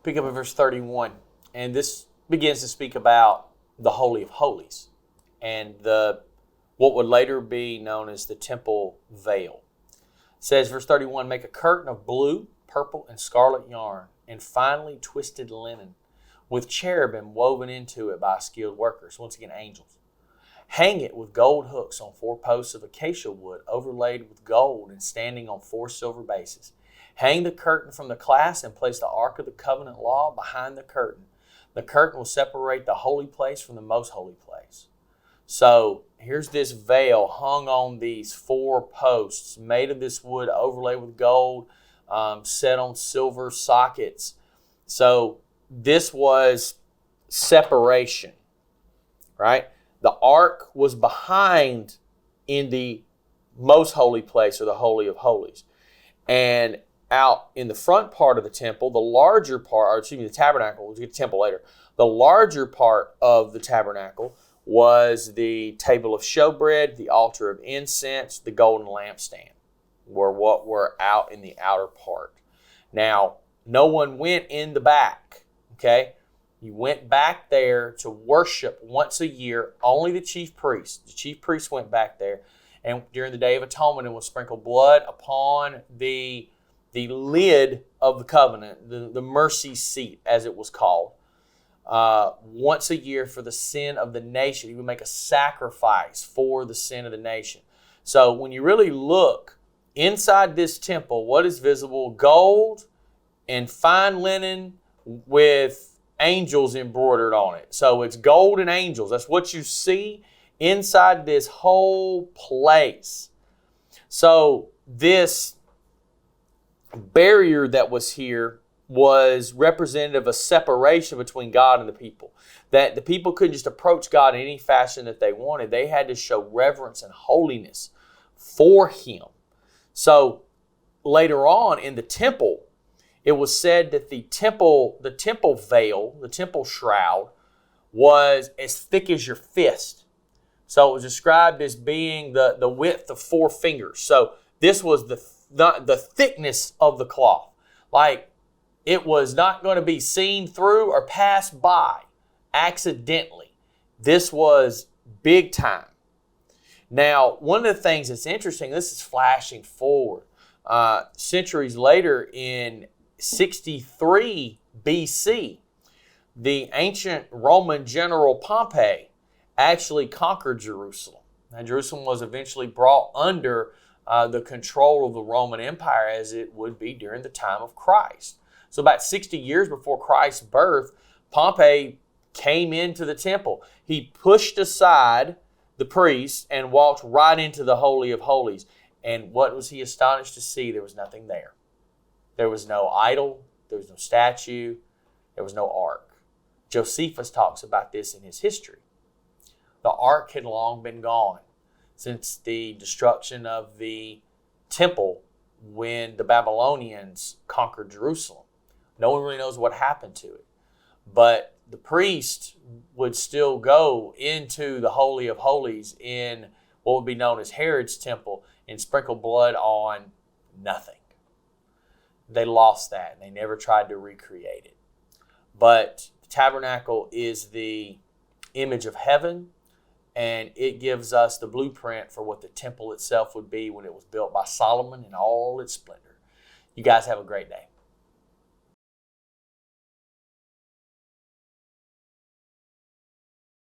Pick up at verse 31. And this begins to speak about the Holy of Holies and what would later be known as the temple veil. It says, verse 31, make a curtain of blue, purple, and scarlet yarn, and finely twisted linen, with cherubim woven into it by skilled workers. Once again, angels. Hang it with gold hooks on 4 posts of acacia wood, overlaid with gold and standing on 4 silver bases. Hang the curtain from the clasp and place the Ark of the Covenant law behind the curtain. The curtain will separate the holy place from the most holy place. So here's this veil hung on these 4 posts, made of this wood, overlaid with gold, set on silver sockets. So this was separation, right? The ark was behind in the most holy place, or the Holy of Holies. And out in the front part of the temple, the larger part, or excuse me, the tabernacle, we'll get to the temple later. The larger part of the tabernacle was the table of showbread, the altar of incense, the golden lampstand, were what were out in the outer part. Now, no one went in the back, okay? You went back there to worship once a year. Only the chief priest. The chief priest went back there, and during the Day of Atonement, and would sprinkle blood upon the lid of the covenant, the mercy seat, as it was called. Once a year for the sin of the nation. He would make a sacrifice for the sin of the nation. So when you really look inside this temple, what is visible? Gold and fine linen with angels embroidered on it. So it's gold and angels. That's what you see inside this whole place. So this barrier that was here was representative of a separation between God and the people. That the people couldn't just approach God in any fashion that they wanted. They had to show reverence and holiness for Him. So later on in the temple, it was said that the temple veil, the temple shroud, was as thick as your fist. So it was described as being the width of 4 fingers. So this was the thickness of the cloth. Like, it was not going to be seen through or passed by accidentally. This was big time. Now, one of the things that's interesting, this is flashing forward. Centuries later, in 63 BC, the ancient Roman general Pompey actually conquered Jerusalem. Now, Jerusalem was eventually brought under the control of the Roman Empire, as it would be during the time of Christ. So about 60 years before Christ's birth, Pompey came into the temple. He pushed aside the priests and walked right into the Holy of Holies. And what was he astonished to see? There was nothing there. There was no idol. There was no statue. There was no ark. Josephus talks about this in his history. The ark had long been gone since the destruction of the temple when the Babylonians conquered Jerusalem. No one really knows what happened to it. But the priest would still go into the Holy of Holies in what would be known as Herod's temple and sprinkle blood on nothing. They lost that, and they never tried to recreate it. But the tabernacle is the image of heaven, and it gives us the blueprint for what the temple itself would be when it was built by Solomon in all its splendor. You guys have a great day.